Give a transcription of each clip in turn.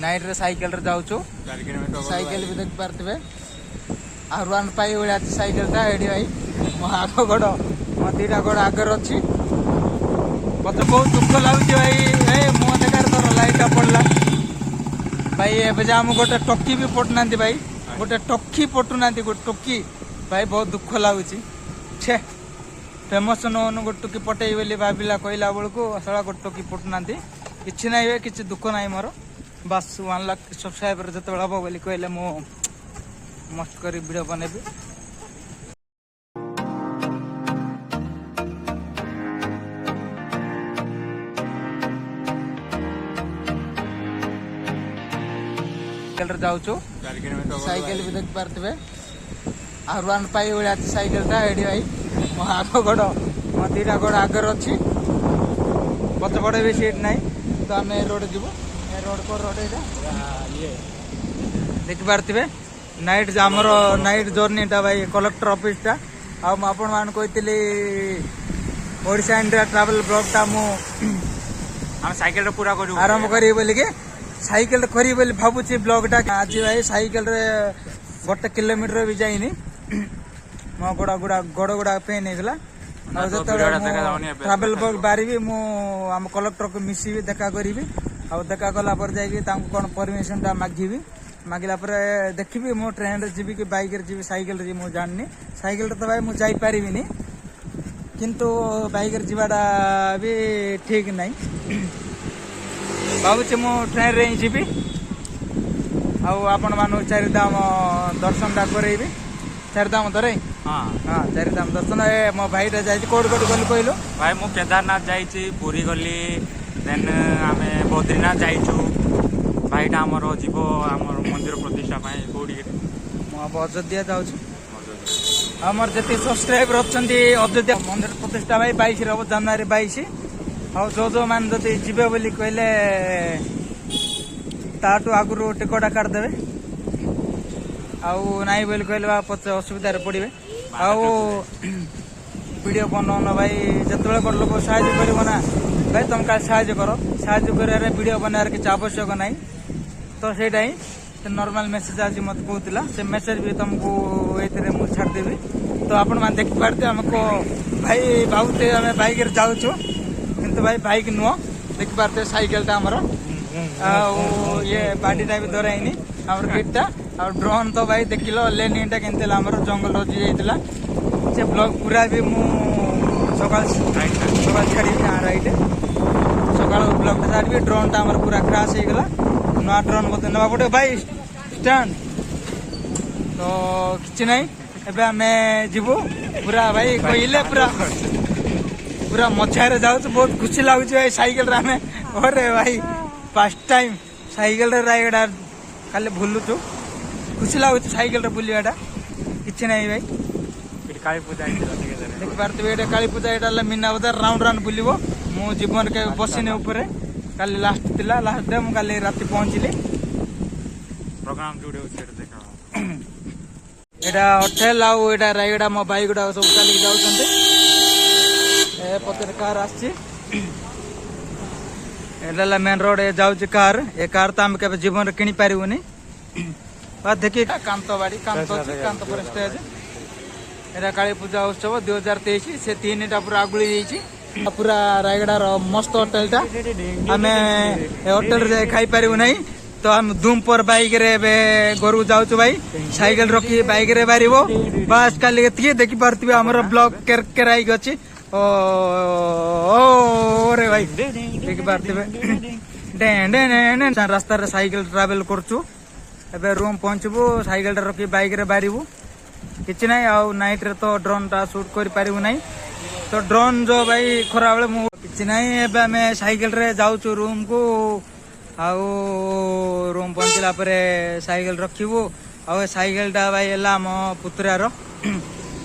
Night रे cycle रे जाऊछु 4 kilometre cycle भी देख पारथिबे आर1 पाई ओळा साइकिल ता एडी भाई मो आगो गोड़ मो दीटा गोड़ आगर अछि मते बहुत दुख लागुची भाई ए मो देखार तोर लाइट पड़ला भाई एबे जा हम गोटे टक्की भी पटनांती भाई गोटे टक्की पटुनांती गोटे टक्की भाई बहुत दुख लागुची छे फेमस नोन गोटे टक्की पटेई बोली भाबिला कहला बेलू असला गोटे टक्की पटुनांती किछि नाही किछि दुख नाही मोर बस 1 लाख सब्सक्राइबर जते हम बोली कहले मो मस्त करी वीडियो बनेबी साइकिल जाऊछु 4 किलोमीटर साइकिल भी देख पारथिबे आर1 पाई ओळा साइकिल ता एडी भाई मो आगो गोड़ मो दीटा गोड़ आगर अछि पछे पड़े भी सीट नाही तो हम रोड जीवो रोड पर रोड एटा ये देख पारथिबे नाइट हमर नाइट जर्नी टा भाई कलेक्टर ऑफिस टा आ आपण मान कहतिली ओडिशा इंडिया ट्रैवल ब्लॉग टा मु हम साइकिल रे पूरा करू आरंभ करी बोली के साइकिल करी बोली भाबुची ब्लॉग टा आज भाई साइकिल रे 1 किलोमीटर भी जाइनी मो गोड़ा गोड़ा पेन हेगला ट्रैवल ब्लॉग बारिबी मु हम कलेक्टर को मिसिबी देखा करिबी आ देखा कला पर जाई तांको कोन परमिशन टा मागिबी मागिला पर देखिबी मो ट्रेन रे जीबी कि बाइक रे जीबी साइकिल रे मु जाननी साइकिल रे तो भाई मु जाई पारिबिनी किंतु बाइक रे जीवाडा भी ठीक नाही बाबू मु ट्रेन रे जीबी आपण मानु चारिधाम दर्शन टा करेबी चारिधाम धरे हां हां चारिधाम दर्शन ए मो भाई रे जाई कोड कोड गली कहलो भाई मु केदारनाथ जाईची पुरी गली देन आमे बद्रीनाथ जाईछु भाईटा हमर जीवो हमर मंदिर प्रतिष्ठा पाए कोडी मो अयोध्या जाउछु हमर जति सब्सक्राइबर अछंती अयोध्या मंदिर प्रतिष्ठा भाई 22 रे जनवरी 22 आ जो मान जति जीवे बोली कहले ताटू आगुरु टिकट काट देबे आउ नाई बोली कहले पछे असुविधा रे पड़िबे आउ वीडियो बनाउन भाई जतबे बड़ लोक सहायता करबो ना भाई तुम का सहायता करो सहायता करे वीडियो बनार के आवश्यक नहीं तो सेटा ही नॉर्मल मैसेज आज मत कहूला से मैसेज भी तुमको ये मुझे छाड़ देवी तो आपण मान देख पारते हमको भाई बाबूते हमें बाइक रे जाउछु किंतु भाई बाइक नुह देख पारते साइकिल टा हमर ये बाडीटा भी धराइनी हमर गेटटा और ड्रोन तो भाई देखिलो लेनिंग टा केनतेला हमर जंगल रजी जाइतला से ब्लॉग पूरा भी मु सकाल छाड़ी राइट सकाल ब्लॉग टा छाड़ी ड्रोन टा हमर पूरा क्रैश हो गला नवा ड्रोन बते नवा पड़े भाई स्टैंड तो किछ नहीं एबे हमें जीवो पूरा भाई कहले पूरा मजा रे जाउ तो बहुत खुशी लागु भाई साइकिल रे हमें अरे भाई फर्स्ट टाइम साइकिल रे रायगड़ा खाली भूलु तो खुशी लागु साइकिल रे बुलियाटा किछ नहीं भाई काली पूजा देख पारते एटा काली पूजा एटा मीना बजार राउंड राउंड बुलिबो मु जीवन के बसिने ऊपर काली लास्ट थिला लास्ट डे मु काली राती पहुंचली प्रोग्राम वीडियो सेट देखा एटा होटल आउ एटा रायगड़ा मो बाइक गुडा सब काली जाउछन्ते ए पतर कार आछि एला मेन रोड ए जाउछि कार ए कार त हम के जीवन रे किनि पारिबोनी बा देखि कांतबाड़ी कांत पर स्टेज एटा काली पूजा उत्सव 2023 से 3टा पूरा आगुली जाइछि पूरा रायगड़ा रो मस्त होटल टा हमें होटल रे खाई पारिबो नहीं तो हम धूम पर बाइक रे घरु जाउछु भाई साइकिल रखी बाइक रे बारिबो बस काली के देखि पारथिबे हमर ब्लॉग केराई गछि ओ रे भाई देखि पारथिबे डे रास्ता रे साइकिल ट्रैवल करछु एबे रूम पहुंचबो साइकिल रखी बाइक रे बारिबो किछ नहीं आ नाइट रे तो ड्रोन टा शूट कर पारिबो नहीं तो ड्रोन जो भाई खरा बेले मु किछ नहीं एबे हमें साइकिल रे जाउछु रूम को आउ रूम पहुंचला परे साइकिल रखिबो आ साइकिल टा भाई एला मो पुत्रा रो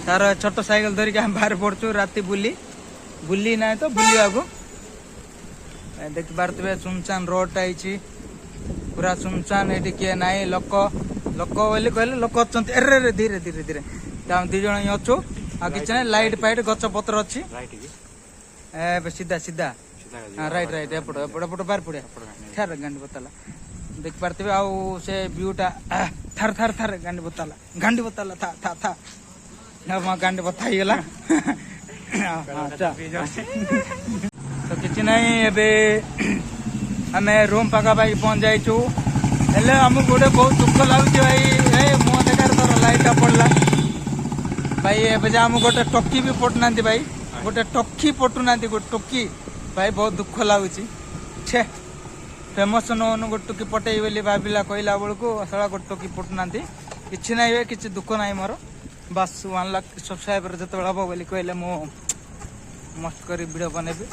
तार छोट साइकिल धरि के हम बाहर पड़छु राती बुली नहीं तो बुलिया को देख पारतबे सुनसान रोड आइछि पूरा सुनसान एटी के नाही लोक बोली कहले लोक अछंती अरे धीरे धीरे धीरे हम 2 जण अछु आ किछ नहीं लाइट फाइट गछ पत्र अछि ए सीधा सीधा हां राइट एपड़ बार पड़े ठहर गंड बताला ଦେଖି ପାରୁଥିବେ। ଆଉ ସେ ଭିୟୁଟା ଥର ଥର ଥର ଗାଣ୍ଡି ବତାଲା ଥା ଗାଣ୍ଡି ବତା ହେଇଗଲା। ତ କିଛି ନାହିଁ, ଏବେ ଆମେ ରୁମ୍ ପାଖାପାଖି ପହଞ୍ଚି ଯାଇଛୁ। ହେଲେ ଆମକୁ ଗୋଟେ ବହୁତ ଦୁଃଖ ଲାଗୁଛି ଭାଇ, ମୋ ଜାଗାରେ ତୋର ଲାଇଟ୍ଟା ପଡିଲା ଭାଇ। ଏବେ ଯେ ଆମକୁ ଗୋଟେ ଟକି ବି ପଟୁନାହାନ୍ତି ଭାଇ, ଗୋଟେ ଟକି ପଟୁନାହାନ୍ତି, ଗୋଟେ ଟକି ଭାଇ, ବହୁତ ଦୁଃଖ ଲାଗୁଛି। ଛେ ଫେମସ୍ ନଉନୁ ଗୋଟେ ଟକି ପଟେଇ ବୋଲି ଭାବିଲା କହିଲା ବେଳକୁ ସଳା ଗୋଟେ ଟକି ପଟୁନାହାନ୍ତି। କିଛି ନାହିଁ ଭାଇ, କିଛି ଦୁଃଖ ନାହିଁ ମୋର। ବାସ୍ 1 ଲାଖ ସବସ୍କ୍ରାଇବର ଯେତେବେଳେ ହବ ବୋଲି କହିଲେ ମୁଁ ମସ୍ତ କରି ଭିଡ଼ିଓ ବନେଇବି।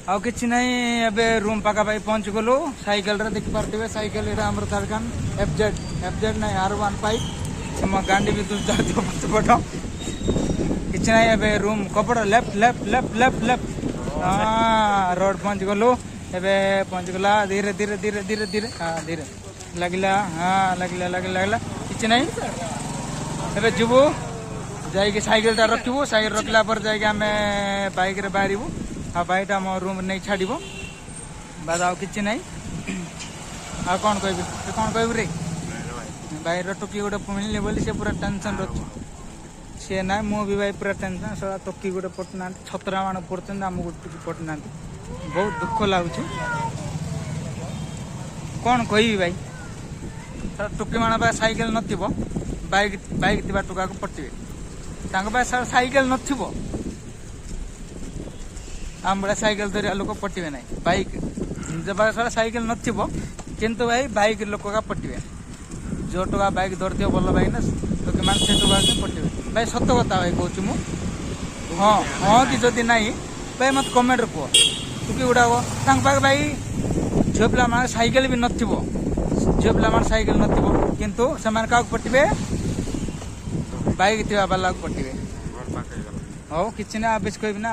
ଆଉ କିଛି ନାହିଁ, ଏବେ ରୁମ୍ ପାଖାପାଖି ପହଞ୍ଚି ଗଲୁ। ସାଇକେଲରେ ଦେଖିପାରୁଥିବେ, ସାଇକେଲ ଏଇଟା ଆମର ଝାଡ଼ଖଣ୍ଡ FZ ନାହିଁ R15। ଆମ ଗାଣ୍ଡି ବି ଯାଉଥିବ ପଛ। କିଛି ନାହିଁ, ଏବେ ରୁମ୍ କପଡ଼ ଲେଫ୍ଟ ରୋଡ୍ ପହଞ୍ଚି ଗଲୁ। ଏବେ ପହଞ୍ଚିଗଲା, ଧୀରେ ଧୀରେ ଲାଗିଲା। କିଛି ନାହିଁ, ଏବେ ଯିବୁ ଯାଇକି ସାଇକେଲଟା ରଖିବୁ। ସାଇକେଲ ରଖିଲା ପରେ ଯାଇକି ଆମେ ବାଇକ୍ରେ ବାହାରିବୁ। ଆଉ ବାଇକ୍ଟା ଆମ ରୁମ୍ ନେଇ ଛାଡ଼ିବ ବାସ୍, ଆଉ କିଛି ନାହିଁ। ଆଉ କ'ଣ କହିବି, କ'ଣ କହିବୁ ରେ? ଭାଇର ଟୋକି ଗୋଟେ ମିଳିଲି ବୋଲି ସେ ପୁରା ଟେନସନ୍ ଅଛି। ସିଏ ନାହିଁ, ମୁଁ ବି ଭାଇ ପୁରା ଟେନସନ୍। ସେଟା ଟୋକି ଗୋଟେ ପଟୁନାହାନ୍ତି, ଛତରା ମାନ ପଡ଼ୁଛନ୍ତି, ଆମକୁ ଟୋକି ପଟୁନାହାନ୍ତି। ବହୁତ ଦୁଃଖ ଲାଗୁଛି, କ'ଣ କହିବି ଭାଇ। ଟୋକି ମାନ ପାଇଁ ସାଇକେଲ ନଥିବ, ବାଇକ୍ ଥିବା ଟୋକାକୁ ପଟିବେ। ତାଙ୍କ ପାଇଁ ସାଇକେଲ ନଥିବ, ଆମ ଭଳିଆ ସାଇକେଲ ଧରିବା ଲୋକ ପଟିବେ ନାହିଁ। ବାଇକ୍ ନିଜ ପାଖରେ ସାଇକେଲ ନଥିବ, କିନ୍ତୁ ଭାଇ ବାଇକ୍ ଲୋକ ପଟିବେ। ଯୋଉ ଟୋକା ବାଇକ୍ ଧରିଥିବ ଭଲ ବାଇକ୍ ନା, ଟୋକି ମାନେ ସେ ଟୋକା ପଟିବେ ଭାଇ। ସତ କଥା ଭାଇ କହୁଛି ମୁଁ। ହଁ କି ଯଦି ନାହିଁ ଭାଇ ମତେ କମେଣ୍ଟରେ କୁହ। ଟୋକି ଗୁଡ଼ାକ ତାଙ୍କ ପାଖେ ଭାଇ ଝିଅ ପିଲାମାନେ ସାଇକେଲ ବି ନଥିବ, କିନ୍ତୁ ସେମାନେ କାହାକୁ ପଟିବେ? ବାଇକ୍ ଥିବା ବାଲାକୁ ପଟିବେ। ହଉ କିଛି ନା, ବେଶୀ କହିବି ନା।